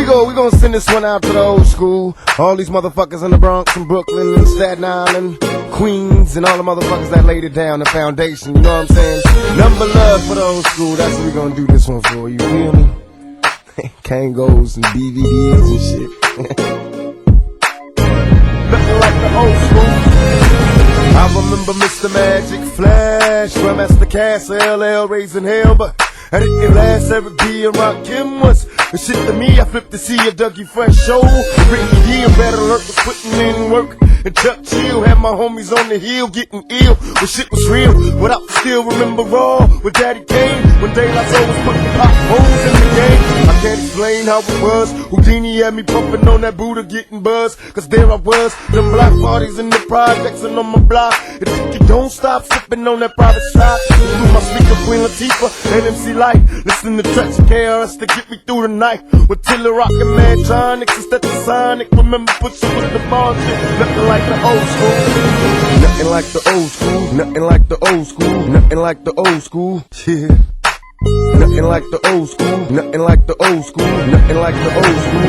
we gonna send this one out to the old school. All these motherfuckers in the Bronx and Brooklyn and Staten Island, Queens, and all the motherfuckers that laid it down, the foundation, you know what I'm saying? Number love for the old school, that's what we gonna do this one for, you feel me? Kangos and PVBS and shit. Nothing like the old school. I remember Mr. Magic Flash, Grandmaster Castle, LL raising hell, but I didn't last. Eric B and Rakim was the shit to me. I flipped to see a Dougie Fresh show. Ricky D and Better Alert was putting in work. And Chuck Chill had my homies on the hill getting ill. When shit was real, but I still remember raw with Daddy Kane. When Daylight Soul was putting pop holes in the game. I can't explain how it was. Houdini had me pumping on that Buddha getting buzz. Cause there I was, them black parties in the projects and on my block. And if you don't stop sipping on that private side, through my speaker Queen Latifah and MC Light. Listening to tracks of KRS to get me through the night. With Tiller rockin' Mantronics and Stetsasonic. Remember pushing with the ball shit. Nothing like the old school. Nothing like the old school. Nothing like the old school. Nothing like the old school. Yeah. Nothing like the old school. Nothing like the old school. Nothing like the old school.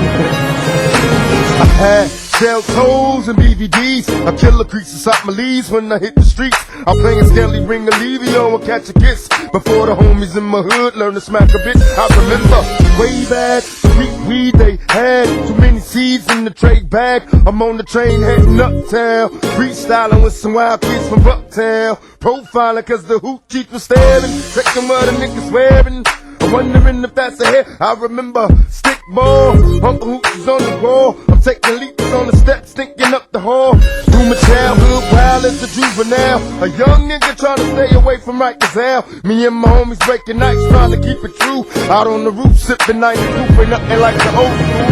I had shell toes and BVDs. I kill the creeks inside my leaves when I hit the streets. I'm playing Skelly Ring Olivio and Catch a Kiss. Before the homies in my hood learn to smack a bitch. I remember way back the weed they had. Too many seeds in the trade bag. I'm on the train heading uptown. Freestyling with some wild kids from Bucktown. Profiling cause the hoot chief was staring. Checking what the niggas wearing. I'm wondering if that's a hit. I remember stickball, Uncle Hooch was on the wall. I'm taking leaps on the steps, thinking up the hall. Through my childhood, wild as a juvenile. A young nigga trying to stay away from right as hell. Me and my homies breaking nights, trying to keep it true. Out on the roof, sipping 90 proof, ain't nothing like the old school.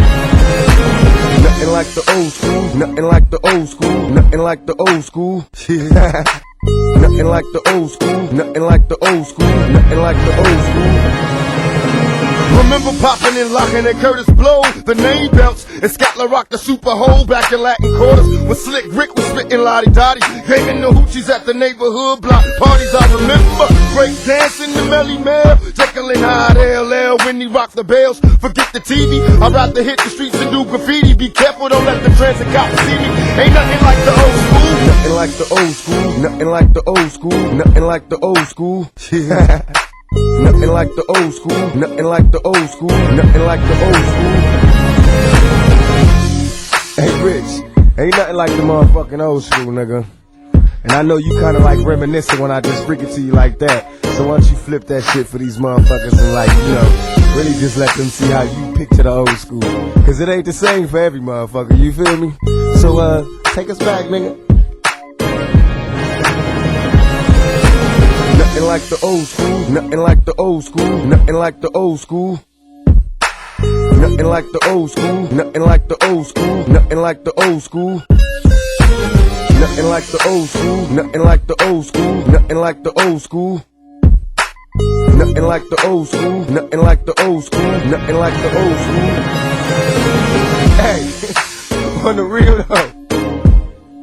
Nothing like the old school. Nothing like the old school. Nothing like the old school. Yeah. Nothing like the old school. Nothing like the old school. Nothing like the old school. Remember popping and locking at Curtis Blow, the name belts, and Scotland rocked the super hole back in Latin quarters. When Slick Rick was spitting Lottie Dottie, gaming the hoochies at the neighborhood block parties. I remember break dancing the Melly Mel, Jekyll and Hyde LL when he rocked the bells. Forget the TV, I'd rather hit the streets and do graffiti. Be careful, don't let the transit cops see me. Ain't nothing like the old school. Nothing like the old school. Nothing like the old school. Nothing like the old school. Yeah. Nothing like the old school. Nothing like the old school. Nothing like the old school. Hey Rich, ain't nothing like the motherfucking old school, nigga. And I know you kinda like reminiscing when I just freak it to you like that. So why don't you flip that shit for these motherfuckers and like, you know, really just let them see how you picture the old school. Cause it ain't the same for every motherfucker, you feel me? So take us back, nigga. Nothing like the old school. Nothing like the old school. Nothing like the old school. Nothing like the old school. Nothing like the old school. Nothing like the old school. Nothing like the old school. Nothing like the old school. Nothing like the old school. Nothing like the old school. Nothing like the old school. Nothing like the old school. Hey, on the real though.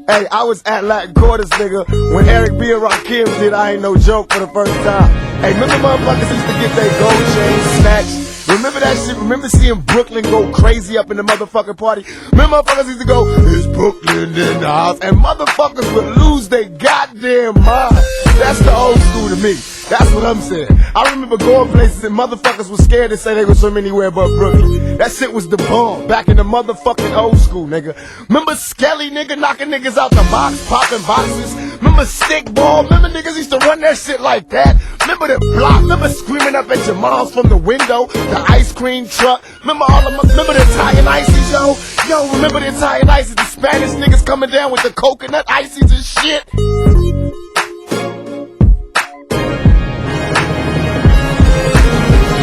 Hey, I was at Latin Quarters, nigga, when Eric B and Rakim did I Ain't No Joke for the first time. Hey, remember motherfuckers used to get their gold chains snatched? Remember that shit? Remember seeing Brooklyn go crazy up in the motherfucking party? Remember motherfuckers used to go, it's Brooklyn in the house, and motherfuckers would lose their goddamn mind. That's the old school to me. That's what I'm saying. I remember going places and motherfuckers was scared to say they was from anywhere but Brooklyn. That shit was the bomb back in the motherfucking old school, nigga. Remember Skelly, nigga, knocking niggas out the box, popping boxes? Remember Stickball? Remember niggas used to run that shit like that? Remember the block? Remember screaming up at your moms from the window? The ice cream truck? Remember remember the Italian ices, yo? Yo, remember the Italian ices? The Spanish niggas coming down with the coconut ices and shit?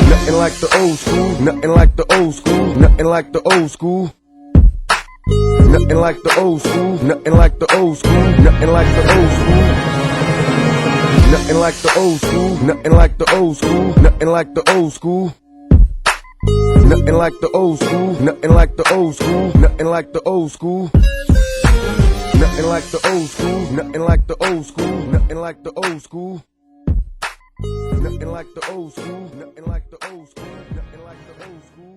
Nothing like the old school. Nothing like the old school. Nothing like the old school. Nothing like the old school. Nothing like the old school. Nothing like the old school. Nothing like the old school. Nothing like the old school. Nothing like the old school. Nothing like the old school. Nothing like the old school. Nothing like the old school. Nothing like the old school. Nothing like the old school. Nothing like the old school. Nothing like the old school. Nothing like the old school.